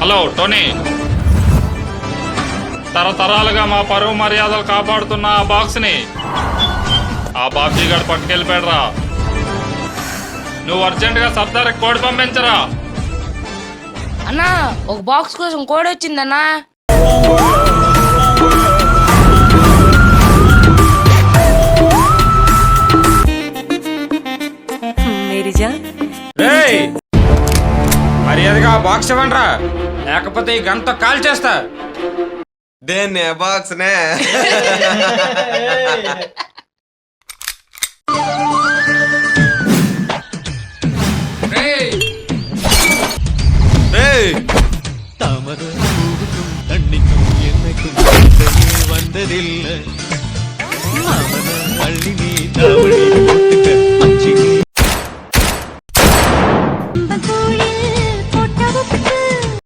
Hello Tony, తరతరాలుగా మా పరువు మర్యాదలు కాపాడుతున్న ఆ బాక్స్ని ఆ బాబ్జీ గారు పట్టుకెళ్ళిపోయాడురా. నువ్వు అర్జెంటుగా సర్దార్కి కోడి పంపించరా. అన్నా ఒక బాక్స్ కోసం కోడ్ వచ్చిందన్నా. మర్యాదగా బాక్స్ ఇవ్వండిరా, లేకపోతే ఈ గంట కాల్ చేస్తా. దేన్నే బాక్స్ నే தாமரை பூவுக்கும் தண்ணிக்கும் என்னைக்கும் வந்ததில்லை.